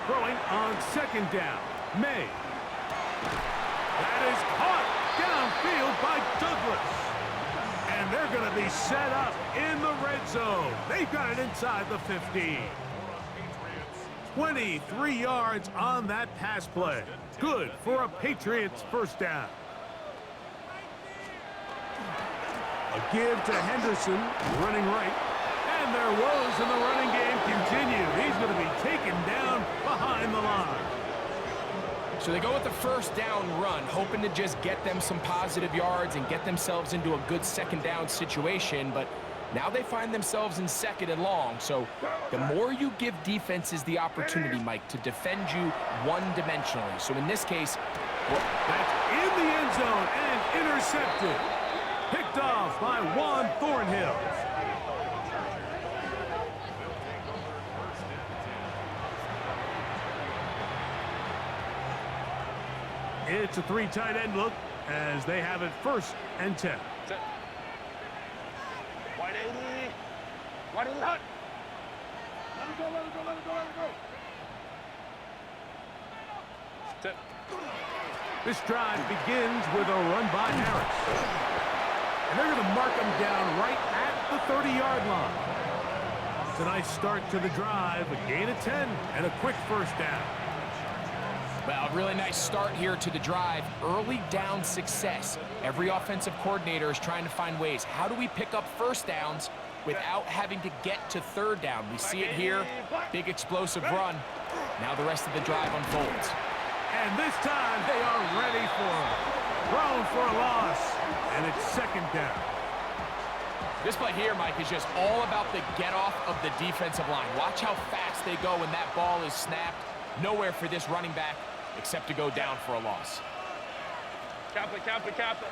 S1: Throwing on 2nd down. May. That is caught downfield by Douglas. And they're going to be set up in the red zone. They've got it inside the 15. 23 yards on that pass play. Good for a Patriots first down. A give to Henderson, running right. And their woes in the running game continue. He's going to be taken down behind the line.
S2: So they go with the first down run, hoping to just get them some positive yards and get themselves into a good 2nd down situation, but now they find themselves in 2nd and long. So the more you give defenses the opportunity, Mike, to defend you one-dimensionally. So in this case,
S1: that's in the end zone and intercepted. Picked off by Juan Thornhill. It's a 3 tight end look as they have it 1st and 10.
S3: Set. Wide 80. Wide 80 hot. Let it go, let it go, let it go, let it go. Set.
S1: This drive begins with a run by Harris. And they're going to mark him down right at the 30-yard line. It's a nice start to the drive, a gain of 10, and a quick first down.
S2: well, a really nice start here to the drive. Early down success. Every offensive coordinator is trying to find ways. How do we pick up first downs without having to get to 3rd down? We see it here. Big explosive run. Now the rest of the drive unfolds.
S1: And this time they are ready for him. thrown for a loss, and it's second down.
S2: This play here, Mike, is just all about the get-off of the defensive line. Watch how fast they go when that ball is snapped. Nowhere for this running back except to go down for a loss.
S3: Cap it, cap it, cap it.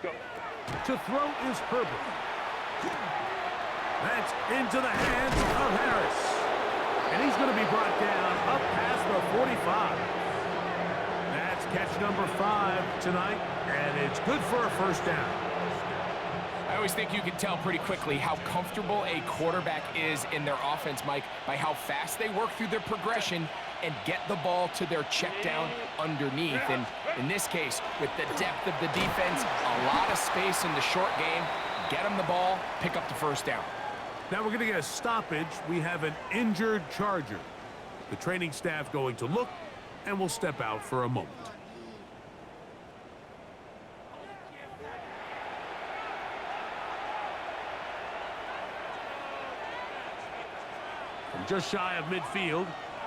S3: Go.
S1: To throw is Herbert. That's into the hands of Harris. And he's going to be brought down up past the 45. That's catch number 5 tonight, and it's good for a first down.
S2: I always think you can tell pretty quickly how comfortable a quarterback is in their offense, Mike, by how fast they work through their progression and get the ball to their check down underneath. And in this case, with the depth of the defense, a lot of space in the short game, get them the ball, pick up the first down.
S1: Now we're going to get a stoppage. We have an injured Charger. The training staff going to look, and we'll step out for a moment. From just shy of midfield,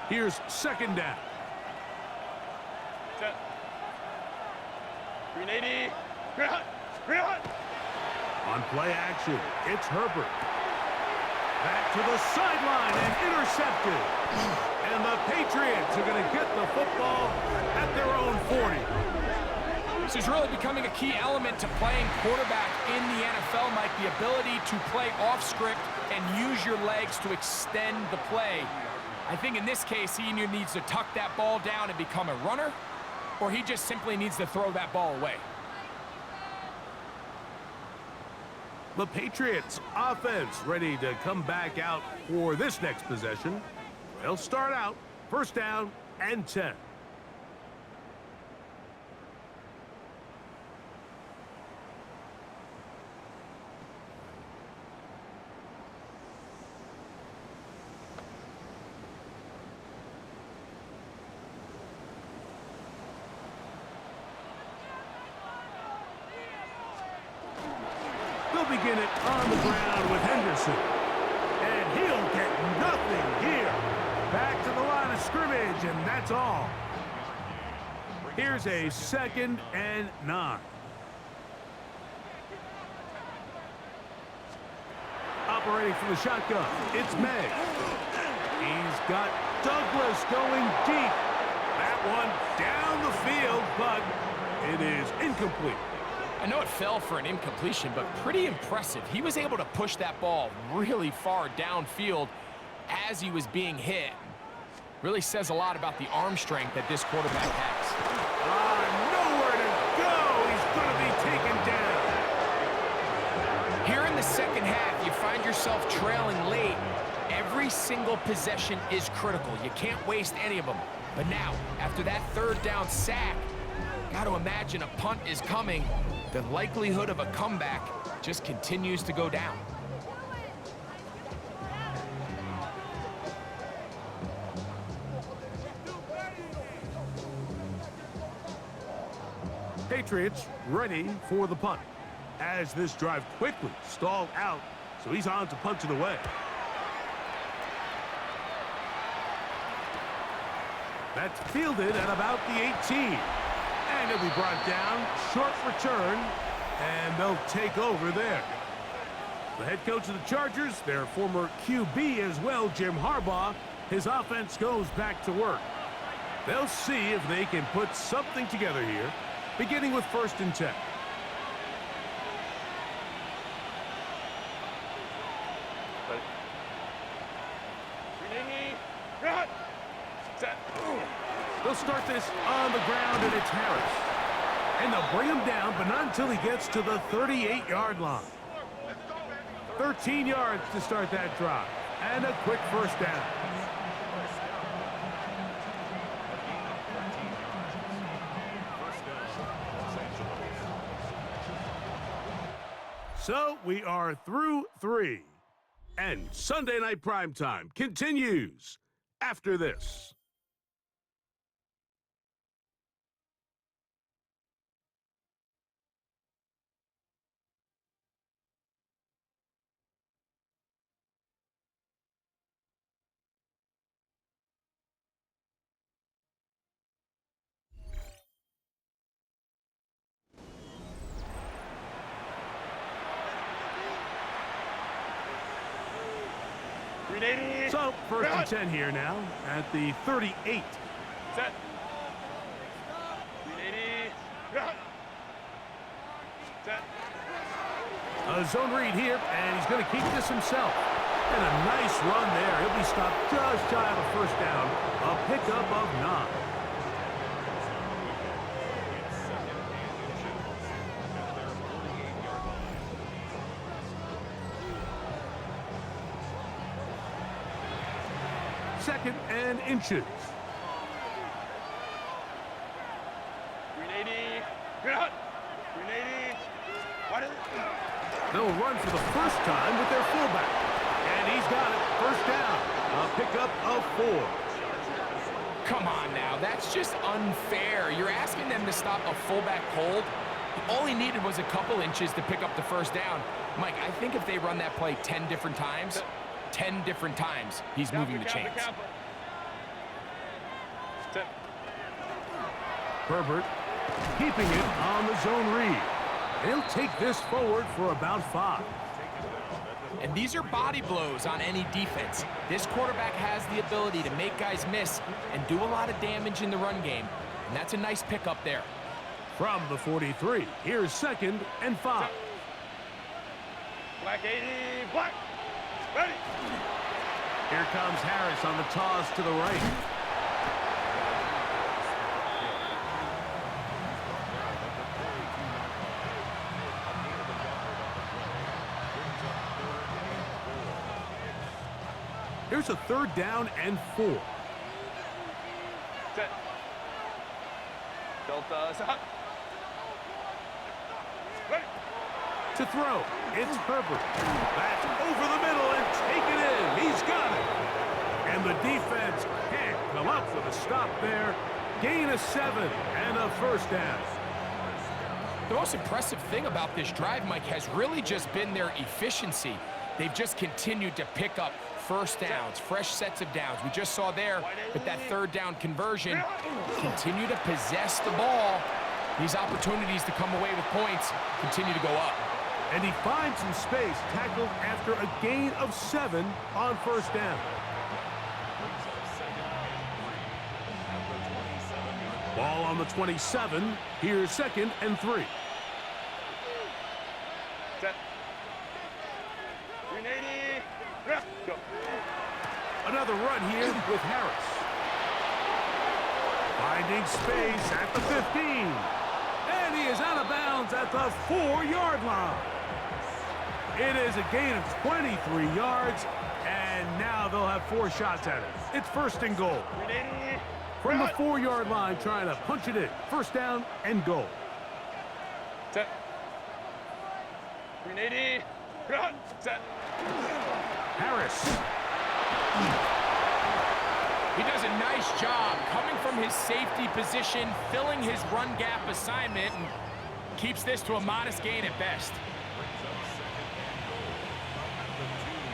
S1: here's second down.
S3: Set. 380. Real hot.
S1: On play action, it's Herbert. Back to the sideline and intercepted. And the Patriots are going to get the football at their own 40.
S2: This is really becoming a key element to playing quarterback in the NFL, Mike, the ability to play off script and use your legs to extend the play. I think in this case, he either needs to tuck that ball down and become a runner, or he just simply needs to throw that ball away.
S1: The Patriots offense ready to come back out for this next possession. They'll start out first down and 10. They'll begin it on the ground with Henderson. And he'll get nothing here. Back to the line of scrimmage, and that's all. Here's a 2nd and 9. Operating from the shotgun, it's May. He's got Douglas going deep. That one down the field, but it is incomplete.
S2: I know it fell for an incompletion, but pretty impressive. He was able to push that ball really far downfield as he was being hit. Really says a lot about the arm strength that this quarterback has.
S1: Nowhere to go. He's going to be taken down.
S2: Here in the second half, you find yourself trailing late. Every single possession is critical. You can't waste any of them. But now, after that third down sack, got to imagine a punt is coming. The likelihood of a comeback just continues to go down.
S1: Patriots ready for the punt. As this drive quickly stalled out, so he's on to punch it away. That's fielded at about the 18. And it'll be brought down, short return, and they'll take over there. The head coach of the Chargers, their former QB as well, Jim Harbaugh, his offense goes back to work. They'll see if they can put something together here, beginning with 1st and 10. They'll start this on the ground, and it's Harris. And they'll bring him down, but not until he gets to the 38-yard line. 13 yards to start that drive, and a quick first down. So we are through 3. And Sunday Night Primetime continues after this. So, first and 10 here now at the 38.
S3: Set. 380. Set.
S1: A zone read here, and he's going to keep this himself. And a nice run there. He'll be stopped just shy of a first down. A pickup of 9. Second and inches.
S3: 380. 380. What is it?
S1: They'll run for the first time with their fullback. And he's got it. First down. A pickup of 4.
S2: Come on now, that's just unfair. You're asking them to stop a fullback cold. All he needed was a couple inches to pick up the first down. Mike, I think if they run that play 10 different times, he's moving the chains.
S3: Set.
S1: Herbert keeping it on the zone read. He'll take this forward for about 5.
S2: And these are body blows on any defense. This quarterback has the ability to make guys miss and do a lot of damage in the run game. And that's a nice pickup there.
S1: From the 43, here's second and 5.
S3: Black 80. Black. Ready.
S1: Here comes Harris on the toss to the right. Here's a third down and 4.
S3: Set. Delta. Set. Ready.
S1: To throw, it's Herbert. That's over the middle and taken in. He's got it. And the defense can't come up with a stop there. Gain of 7 and a first down.
S2: The most impressive thing about this drive, Mike, has really just been their efficiency. They've just continued to pick up first downs, fresh sets of downs. We just saw there with that third down conversion, continue to possess the ball. These opportunities to come away with points continue to go up.
S1: And he finds some space, tackled after a gain of 7 on first down. Ball on the 27. Here's second and 3.
S3: Set. 380. Go.
S1: Another run here with Harris. Finding space at the 15. And he is out of bounds at the 4-yard line. It is a gain of 23 yards, and now they'll have 4 shots at it. It's first and goal.
S3: 380.
S1: From the 4-yard line, trying to punch it in. First down and goal.
S3: Set. 380. Set.
S1: Harris.
S2: He does a nice job coming from his safety position, filling his run gap assignment, and keeps this to a modest gain at best.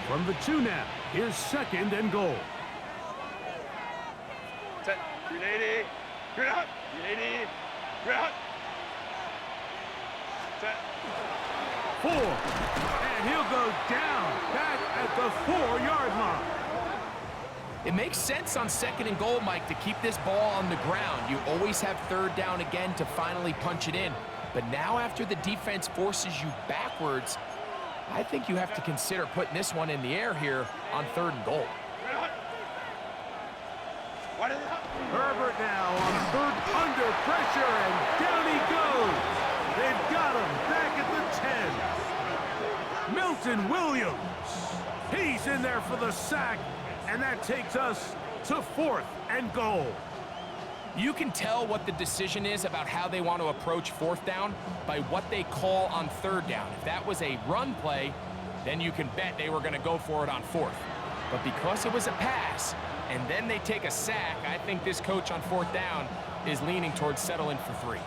S1: From the 2 now, here's second and goal.
S3: Set. 380. 380. Set.
S1: 4. And he'll go down back at the 4-yard line.
S2: It makes sense on second and goal, Mike, to keep this ball on the ground. You always have third down again to finally punch it in. But now after the defense forces you backwards, I think you have to consider putting this one in the air here on third and goal.
S1: Herbert now on third under pressure, and down he goes. They've got him back at the 10. Milton Williams. He's in there for the sack, and that takes us to 4th and goal.
S2: You can tell what the decision is about how they want to approach 4th down by what they call on 3rd down. If that was a run play, then you can bet they were going to go for it on 4th. But because it was a pass, and then they take a sack, I think this coach on 4th down is leaning towards settling for 3.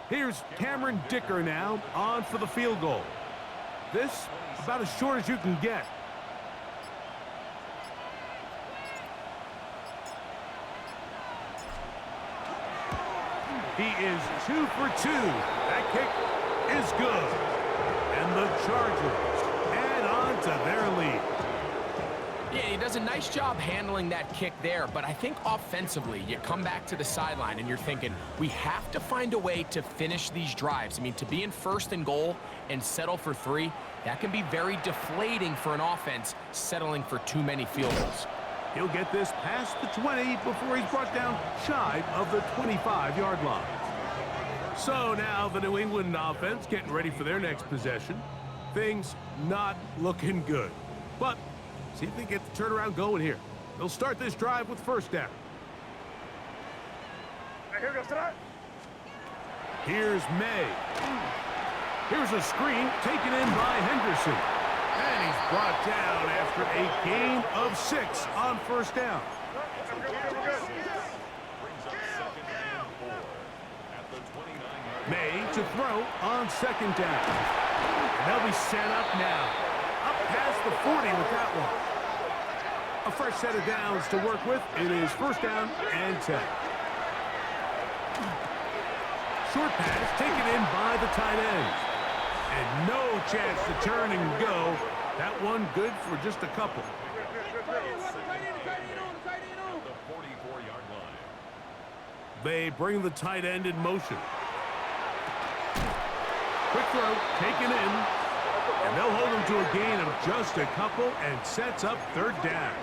S1: Here's Cameron Dicker now on for the field goal. This About as short as you can get. He is 2 for 2. That kick is good. And the Chargers add on to their lead.
S2: Yeah, he does a nice job handling that kick there, but I think offensively, you come back to the sideline and you're thinking, we have to find a way to finish these drives. I mean, to be in 1st and goal and settle for 3, that can be very deflating for an offense settling for too many field goals.
S1: He'll get this past the 20 before he's brought down shy of the 25-yard line. So now the New England offense getting ready for their next possession. Things not looking good. But see if they get the turnaround going here. They'll start this drive with 1st down. Here's May. Here's a screen taken in by Henderson. And he's brought down after a gain of 6 on 1st down. May to throw on 2nd down. And they'll be set up now. Up past the 40 with that one. A fresh set of downs to work with. It is 1st down and 10. Short pass taken in by the tight end. And no chance to turn and go. That one good for just a couple. They bring the tight end in motion. Quick throw taken in. And they'll hold him to a gain of just a couple and sets up 3rd down.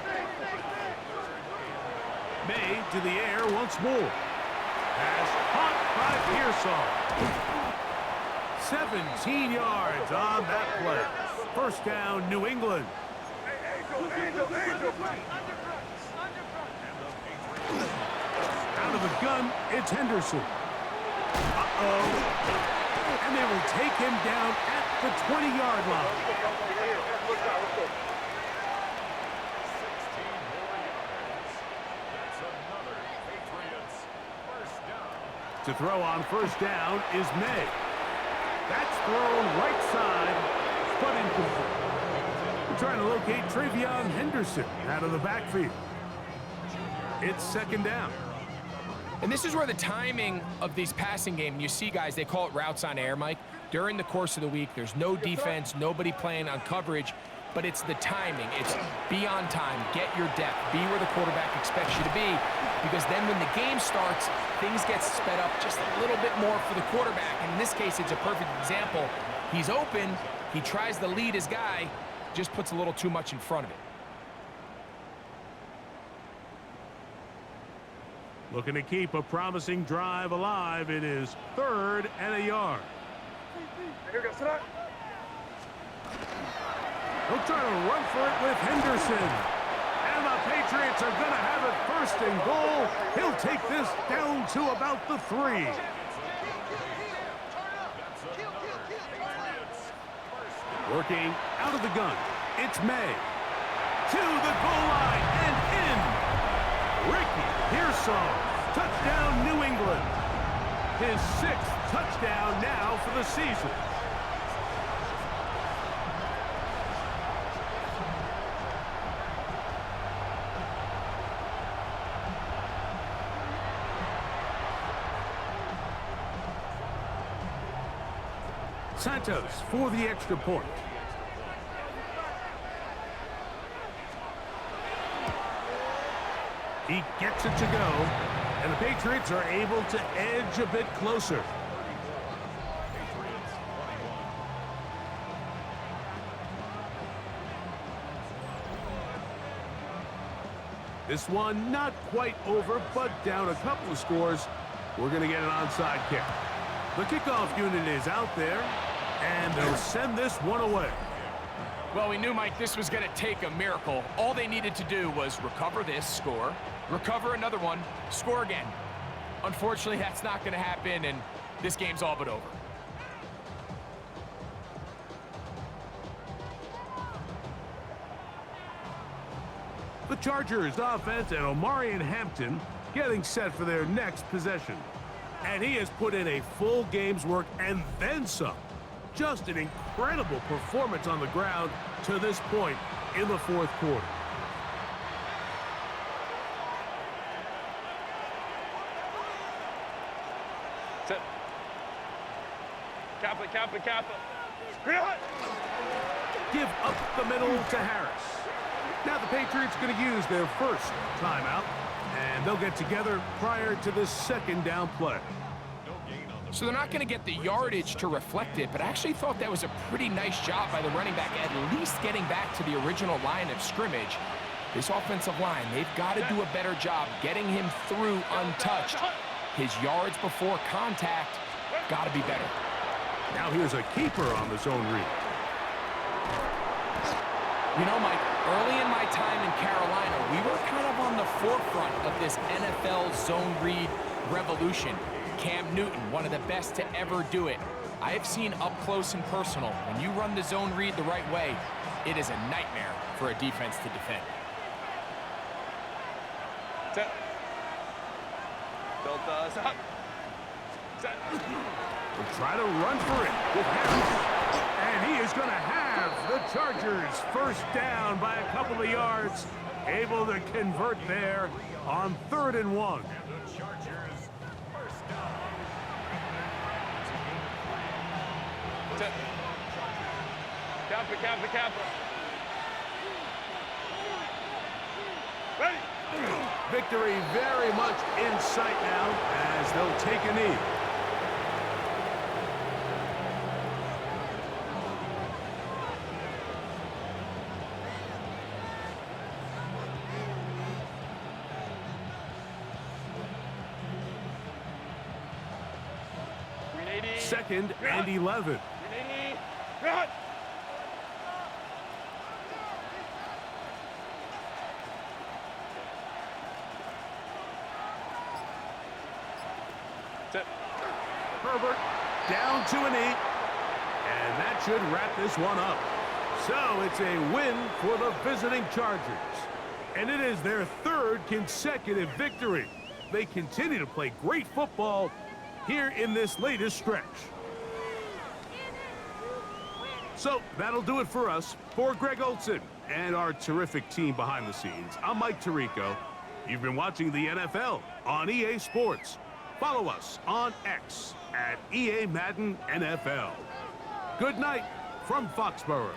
S1: May to the air once more. Pass caught by Pearsall. 17 yards on that play. 1st down, New England. Out of the gun, it's Henderson. Uh-oh. And they will take him down at the 20-yard line. To throw on 1st down is May. That's thrown right side, but incomplete. We're trying to locate Travion Henderson out of the backfield. It's 2nd down.
S2: And this is where the timing of these passing game, you see guys, they call it routes on air, Mike. During the course of the week, there's no defense, nobody playing on coverage, but it's the timing. It's be on time, get your depth, be where the quarterback expects you to be, because then when the game starts, things get sped up just a little bit more for the quarterback. And in this case, it's a perfect example. He's open, he tries to lead his guy, just puts a little too much in front of it.
S1: Looking to keep a promising drive alive. It is 3rd and a yard. He'll try to run for it with Henderson. And the Patriots are going to have it 1st and goal. He'll take this down to about the 3. Working out of the gun. It's May. To the goal line and in. Ricky Pearsall. Touchdown, New England. His 6th touchdown now for the season. Santos for the extra point. He gets it to go, and the Patriots are able to edge a bit closer. This one not quite over, but down a couple of scores. We're going to get an onside kick. The kickoff unit is out there, and they'll send this one away.
S2: Well, we knew, Mike, this was going to take a miracle. All they needed to do was recover this, score, recover another one, score again. Unfortunately, that's not going to happen, and this game's all but over.
S1: The Chargers offense and Omarion Hampton getting set for their next possession. And he has put in a full game's work and then some. Just an incredible performance on the ground to this point in the fourth quarter.
S3: Set. Kappa.
S1: Give up the middle to Harris. Now the Patriots going to use their first timeout, and they'll get together prior to the second down play.
S2: So they're not going to get the yardage to reflect it, but I actually thought that was a pretty nice job by the running back, at least getting back to the original line of scrimmage. This offensive line, they've got to do a better job getting him through untouched. His yards before contact got to be better.
S1: Now here's a keeper on the zone read.
S2: You know, Mike, early in my time in Carolina, we were kind of on the forefront of this NFL zone read revolution. Cam Newton, one of the best to ever do it. I have seen up close and personal, when you run the zone read the right way, it is a nightmare for a defense to defend.
S3: Set. Delta, stop. Set.
S1: We'll try to run for it with Harris. And he is going to have the Chargers first down by a couple of yards. Able to convert there on 3rd and 1.
S3: Set. Kappa. Ready.
S1: Victory very much in sight now as they'll take a knee. Second and 11.
S3: Run. Set.
S1: Herbert down to a knee. And that should wrap this one up. So it's a win for the visiting Chargers. And it is their 3rd consecutive victory. They continue to play great football here in this latest stretch. So that'll do it for us. For Greg Olson and our terrific team behind the scenes, I'm Mike Tirico. You've been watching the NFL on EA Sports. Follow us on X at EA Madden NFL. Good night from Foxborough.